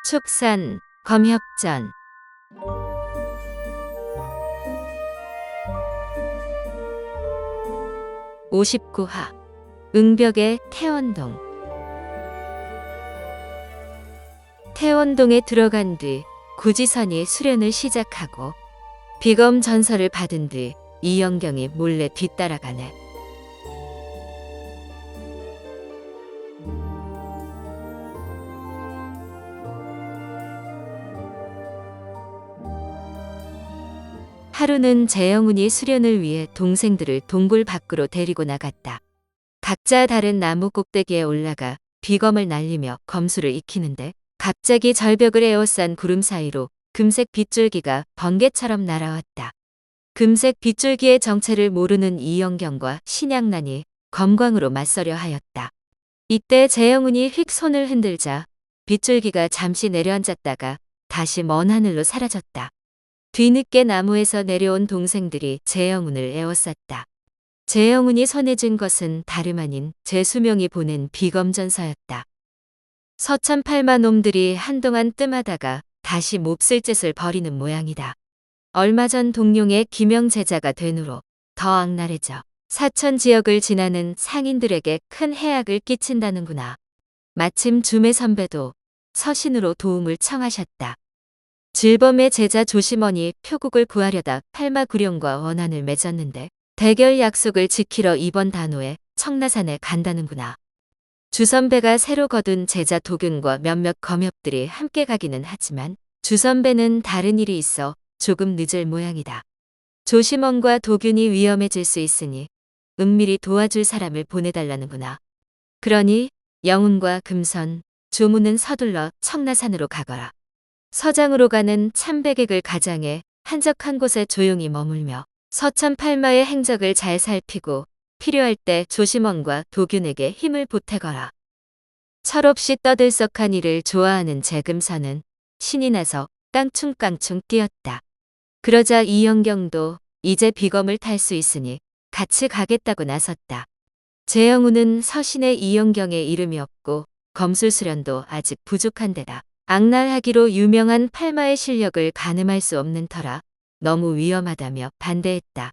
축산, 검협전 59화 응벽의 태원동. 태원동에 들어간 뒤 구지선이 수련을 시작하고 비검 전설을 받은 뒤 이영경이 몰래 뒤따라가네. 하루는 재영운이 수련을 위해 동생들을 동굴 밖으로 데리고 나갔다. 각자 다른 나무 꼭대기에 올라가 비검을 날리며 검수를 익히는데 갑자기 절벽을 에워싼 구름 사이로 금색 빗줄기가 번개처럼 날아왔다. 금색 빗줄기의 정체를 모르는 이영경과 신양난이 검광으로 맞서려 하였다. 이때 재영운이 휙 손을 흔들자 빗줄기가 잠시 내려앉았다가 다시 먼 하늘로 사라졌다. 뒤늦게 나무에서 내려온 동생들이 재영운을 에워쌌다. 재영운이 손에 쥔 것은 다름 아닌 제수명이 보낸 비검전서였다. 서천팔마 놈들이 한동안 뜸하다가 다시 몹쓸 짓을 벌이는 모양이다. 얼마 전 동룡의 기명제자가 된 후로 더 악랄해져 사천 지역을 지나는 상인들에게 큰 해악을 끼친다는구나. 마침 주매 선배도 서신으로 도움을 청하셨다. 질범의 제자 조심원이 표국을 구하려다 팔마구룡과 원한을 맺었는데 대결 약속을 지키러 이번 단오에 청라산에 간다는구나. 주선배가 새로 거둔 제자 도균과 몇몇 검협들이 함께 가기는 하지만 주선배는 다른 일이 있어 조금 늦을 모양이다. 조심원과 도균이 위험해질 수 있으니 은밀히 도와줄 사람을 보내달라는구나. 그러니 영운과 금선, 조무는 서둘러 청라산으로 가거라. 서장으로 가는 참배객을 가장해 한적한 곳에 조용히 머물며 서천팔마의 행적을 잘 살피고 필요할 때 조심원과 도균에게 힘을 보태거라. 철없이 떠들썩한 일을 좋아하는 재금선은 신이 나서 깡충깡충 뛰었다. 그러자 이영경도 이제 비검을 탈 수 있으니 같이 가겠다고 나섰다. 재영운은 서신에 이영경의 이름이 없고 검술수련도 아직 부족한 데다 악랄하기로 유명한 팔마의 실력을 가늠할 수 없는 터라 너무 위험하다며 반대했다.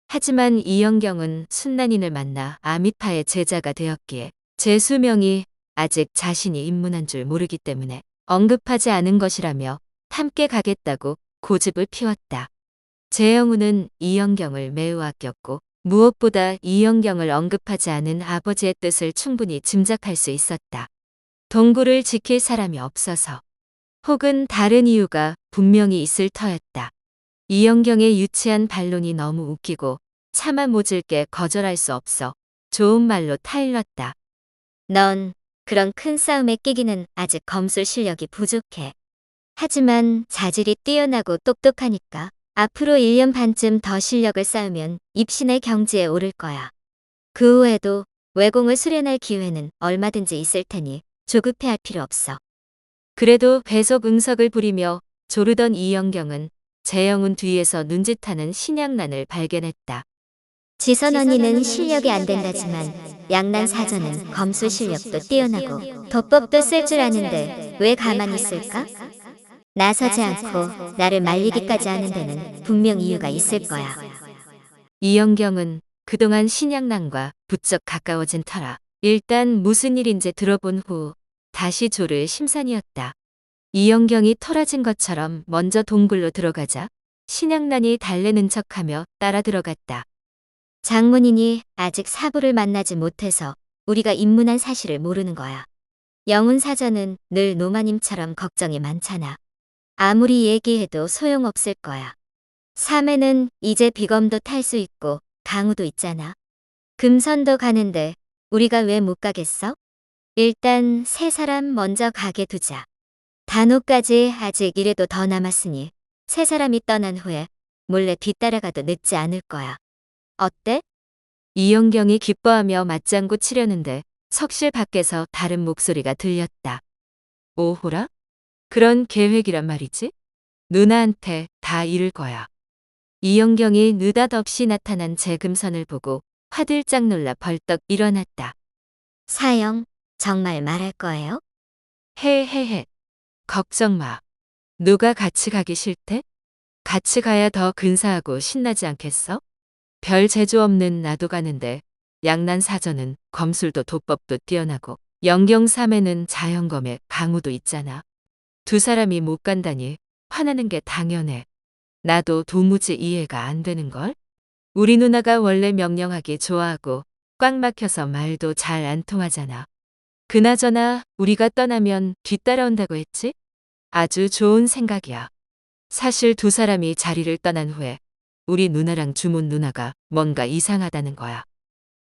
하지만 이영경은 순난인을 만나 아미파의 제자가 되었기에 제수명이 아직 자신이 입문한 줄 모르기 때문에 언급하지 않은 것이라며 함께 가겠다고 고집을 피웠다. 재영운은 이영경을 매우 아꼈고 무엇보다 이영경을 언급하지 않은 아버지의 뜻을 충분히 짐작할 수 있었다. 동굴을 지킬 사람이 없어서 혹은 다른 이유가 분명히 있을 터였다. 이영경의 유치한 반론이 너무 웃기고 차마 모질 게 거절할 수 없어 좋은 말로 타일렀다. 넌 그런 큰 싸움에 끼기는 아직 검술 실력이 부족해. 하지만 자질이 뛰어나고 똑똑하니까 앞으로 1년 반쯤 더 실력을 쌓으면 입신의 경지에 오를 거야. 그 후에도 외공을 수련할 기회는 얼마든지 있을 테니 조급해할 필요 없어. 그래도 계속 응석을 부리며 조르던 이영경은 재영운 뒤에서 눈짓하는 신양난을 발견했다. 지선 언니는 실력이 안 된다지만 양난 사전은 검술 실력도 뛰어나고 도법도 쓸 줄 아는데 왜 가만히 있을까? 나서지 않고 나를 말리기까지 하는 데는 분명 이유가 있을 거야. 이영경은 그동안 신양난과 부쩍 가까워진 터라 일단 무슨 일인지 들어본 후 다시 조를 심산이었다. 이영경이 토라진 것처럼 먼저 동굴로 들어가자 신양난이 달래는 척하며 따라 들어갔다. 장문인이 아직 사부를 만나지 못해서 우리가 입문한 사실을 모르는 거야. 영운 사전은 늘 노마님처럼 걱정이 많잖아. 아무리 얘기해도 소용없을 거야. 삼에는 이제 비검도 탈 수 있고 강우도 있잖아. 금선도 가는데 우리가 왜 못 가겠어? 일단 세 사람 먼저 가게 두자. 단오까지 아직 이래도 더 남았으니 세 사람이 떠난 후에 몰래 뒤따라가도 늦지 않을 거야. 어때? 이영경이 기뻐하며 맞장구 치려는데 석실 밖에서 다른 목소리가 들렸다. 오호라? 그런 계획이란 말이지? 누나한테 다 이를 거야. 이영경이 느닷없이 나타난 재금선을 보고 화들짝 놀라 벌떡 일어났다. 사영, 정말 말할 거예요? 헤헤헤. 걱정 마. 누가 같이 가기 싫대? 같이 가야 더 근사하고 신나지 않겠어? 별 재주 없는 나도 가는데 양난사저는 검술도 도법도 뛰어나고 영경삼에는 자연검에 강우도 있잖아. 두 사람이 못 간다니 화나는 게 당연해. 나도 도무지 이해가 안 되는걸? 우리 누나가 원래 명령하기 좋아하고 꽉 막혀서 말도 잘 안 통하잖아. 그나저나 우리가 떠나면 뒤따라온다고 했지? 아주 좋은 생각이야. 사실 두 사람이 자리를 떠난 후에 우리 누나랑 주문 누나가 뭔가 이상하다는 거야.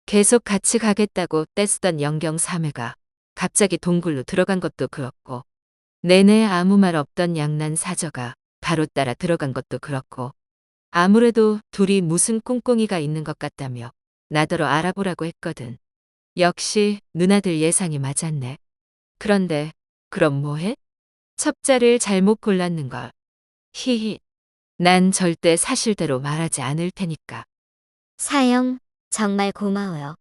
계속 같이 가겠다고 떼쓰던 영경 사매가 갑자기 동굴로 들어간 것도 그렇고 내내 아무 말 없던 양난 사저가 바로 따라 들어간 것도 그렇고 아무래도 둘이 무슨 꿍꿍이가 있는 것 같다며 나더러 알아보라고 했거든. 역시 누나들 예상이 맞았네. 그런데 그럼 뭐해? 첩자를 잘못 골랐는걸. 히히. 난 절대 사실대로 말하지 않을 테니까. 사영, 정말 고마워요.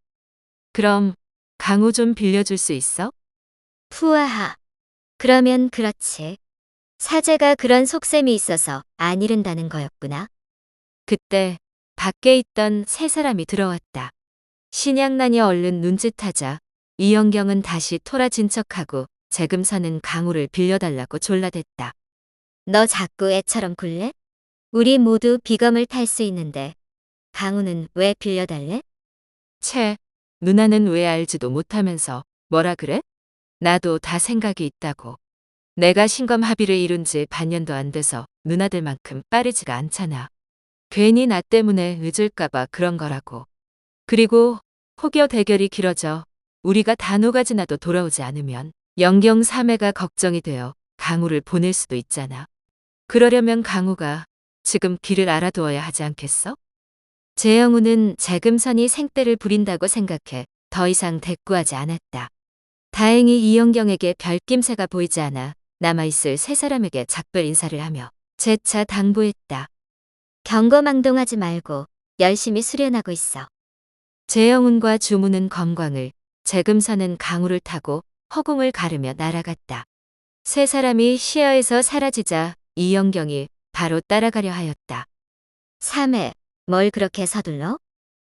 그럼 강우 좀 빌려줄 수 있어? 푸아하. 그러면 그렇지. 사제가 그런 속셈이 있어서 안 이른다는 거였구나. 그때 밖에 있던 세 사람이 들어왔다. 신양난이 얼른 눈짓하자 이영경은 다시 토라진 척하고 재금사는 강우를 빌려달라고 졸라댔다. 너 자꾸 애처럼 굴래? 우리 모두 비검을 탈 수 있는데 강우는 왜 빌려달래? 채, 누나는 왜 알지도 못하면서 뭐라 그래? 나도 다 생각이 있다고. 내가 신검 합의를 이룬 지 반년도 안 돼서 누나들만큼 빠르지가 않잖아. 괜히 나 때문에 늦을까봐 그런 거라고. 그리고 혹여 대결이 길어져 우리가 다 녹아지나도 돌아오지 않으면 영경 3회가 걱정이 되어 강우를 보낼 수도 있잖아. 그러려면 강우가 지금 길을 알아두어야 하지 않겠어? 재영우는 재금선이 생떼를 부린다고 생각해 더 이상 대꾸하지 않았다. 다행히 이영경에게 별 낌새가 보이지 않아 남아있을 세 사람에게 작별 인사를 하며 재차 당부했다. 경거망동하지 말고 열심히 수련하고 있어. 재영운과 주무는 검광을, 재금선은 강우를 타고 허공을 가르며 날아갔다. 세 사람이 시야에서 사라지자 이영경이 바로 따라가려 하였다. 3회, 뭘 그렇게 서둘러?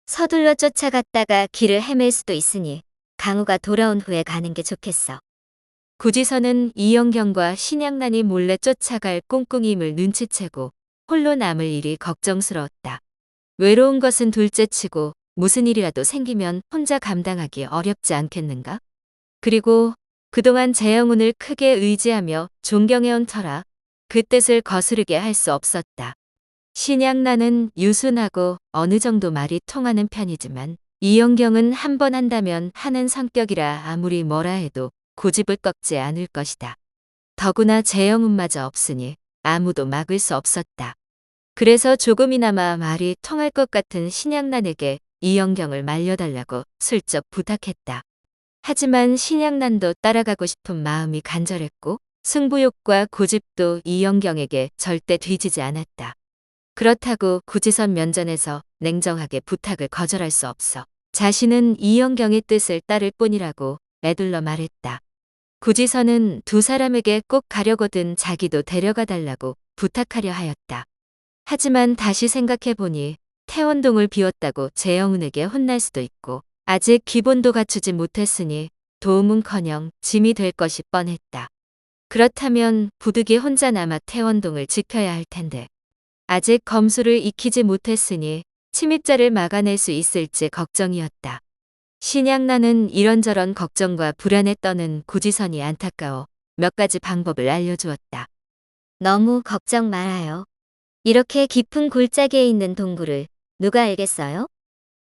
서둘러 쫓아갔다가 길을 헤맬 수도 있으니 강우가 돌아온 후에 가는 게 좋겠어. 구지선은 이영경과 신양난이 몰래 쫓아갈 꿍꿍임을 눈치채고 홀로 남을 일이 걱정스러웠다. 외로운 것은 둘째치고 무슨 일이라도 생기면 혼자 감당하기 어렵지 않겠는가? 그리고 그동안 재영운을 크게 의지하며 존경해온 터라 그 뜻을 거스르게 할 수 없었다. 신양나는 유순하고 어느 정도 말이 통하는 편이지만 이영경은 한 번 한다면 하는 성격이라 아무리 뭐라 해도 고집을 꺾지 않을 것이다. 더구나 재영운마저 없으니 아무도 막을 수 없었다. 그래서 조금이나마 말이 통할 것 같은 신양난에게 이영경을 말려달라고 슬쩍 부탁했다. 하지만 신양난도 따라가고 싶은 마음이 간절했고 승부욕과 고집도 이영경에게 절대 뒤지지 않았다. 그렇다고 구지선 면전에서 냉정하게 부탁을 거절할 수 없어. 자신은 이영경의 뜻을 따를 뿐이라고 애둘러 말했다. 구지선은 두 사람에게 꼭 가려거든 자기도 데려가 달라고 부탁하려 하였다. 하지만 다시 생각해보니 태원동을 비웠다고 재영운에게 혼날 수도 있고 아직 기본도 갖추지 못했으니 도움은커녕 짐이 될 것이 뻔했다. 그렇다면 부득이 혼자 남아 태원동을 지켜야 할 텐데 아직 검수를 익히지 못했으니 침입자를 막아낼 수 있을지 걱정이었다. 신양나는 이런저런 걱정과 불안에 떠는 구지선이 안타까워 몇 가지 방법을 알려주었다. 너무 걱정 말아요. 이렇게 깊은 골짜기에 있는 동굴을 누가 알겠어요?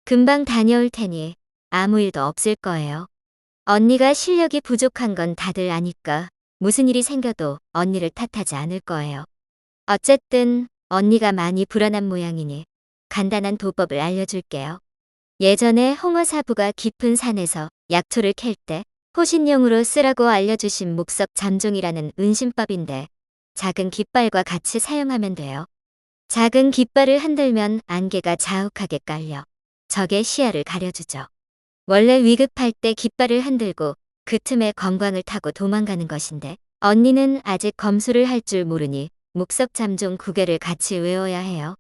금방 다녀올 테니 아무 일도 없을 거예요. 언니가 실력이 부족한 건 다들 아니까 무슨 일이 생겨도 언니를 탓하지 않을 거예요. 어쨌든 언니가 많이 불안한 모양이니 간단한 도법을 알려줄게요. 예전에 홍어사부가 깊은 산에서 약초를 캘 때 호신용으로 쓰라고 알려주신 목석 잠종이라는 은신법인데 작은 깃발과 같이 사용하면 돼요. 작은 깃발을 흔들면 안개가 자욱하게 깔려 적의 시야를 가려주죠. 원래 위급할 때 깃발을 흔들고 그 틈에 검광을 타고 도망가는 것인데 언니는 아직 검수를 할 줄 모르니 묵석잠종 구계를 같이 외워야 해요.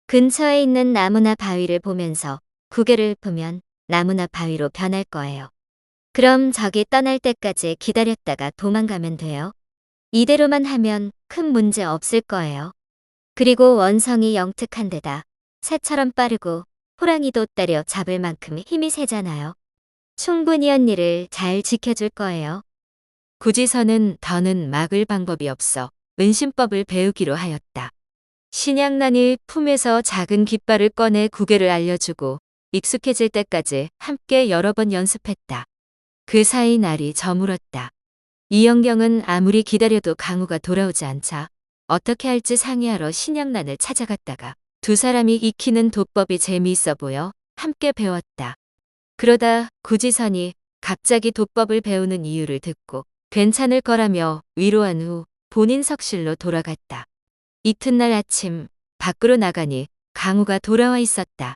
근처에 있는 나무나 바위를 보면서 구계를 읊으면 나무나 바위로 변할 거예요. 그럼 적이 떠날 때까지 기다렸다가 도망가면 돼요. 이대로만 하면 큰 문제 없을 거예요. 그리고 원성이 영특한 데다 새처럼 빠르고 호랑이도 때려 잡을 만큼 힘이 세잖아요. 충분히 언니를 잘 지켜줄 거예요. 구지선은 더는 막을 방법이 없어 은신법을 배우기로 하였다. 신양난이 품에서 작은 깃발을 꺼내 구계를 알려주고 익숙해질 때까지 함께 여러 번 연습했다. 그 사이 날이 저물었다. 이영경은 아무리 기다려도 강우가 돌아오지 않자 어떻게 할지 상의하러 신양난을 찾아갔다가 두 사람이 익히는 도법이 재미있어 보여 함께 배웠다. 그러다 구지선이 갑자기 도법을 배우는 이유를 듣고 괜찮을 거라며 위로한 후 본인 석실로 돌아갔다. 이튿날 아침 밖으로 나가니 강우가 돌아와 있었다.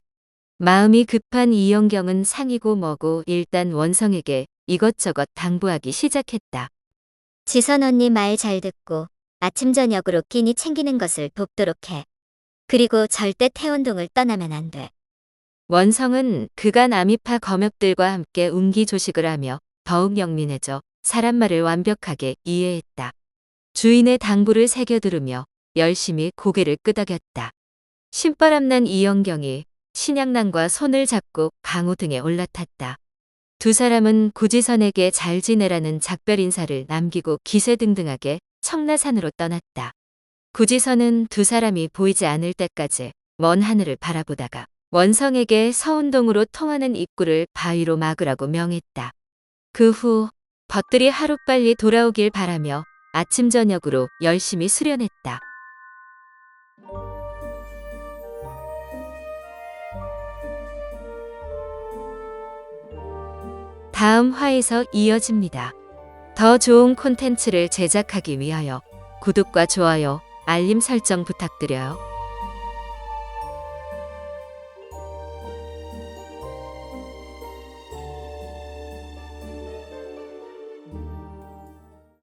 마음이 급한 이영경은 상이고 뭐고 일단 원성에게 이것저것 당부하기 시작했다. 지선 언니 말 잘 듣고 아침 저녁으로 끼니 챙기는 것을 돕도록 해. 그리고 절대 태원동을 떠나면 안 돼. 원성은 그간 아미파 검역들과 함께 운기조식을 하며 더욱 영민해져 사람 말을 완벽하게 이해했다. 주인의 당부를 새겨 들으며 열심히 고개를 끄덕였다. 신바람난 이영경이 신양난과 손을 잡고 강우 등에 올라탔다. 두 사람은 구지선에게 잘 지내라는 작별 인사를 남기고 기세등등하게 청라산으로 떠났다. 구지선은 두 사람이 보이지 않을 때까지 먼 하늘을 바라보다가 원성에게 서운동으로 통하는 입구를 바위로 막으라고 명했다. 그 후 벗들이 하루빨리 돌아오길 바라며 아침 저녁으로 열심히 수련했다. 다음 화에서 이어집니다. 더 좋은 콘텐츠를 제작하기 위하여 구독과 좋아요, 알림 설정 부탁드려요.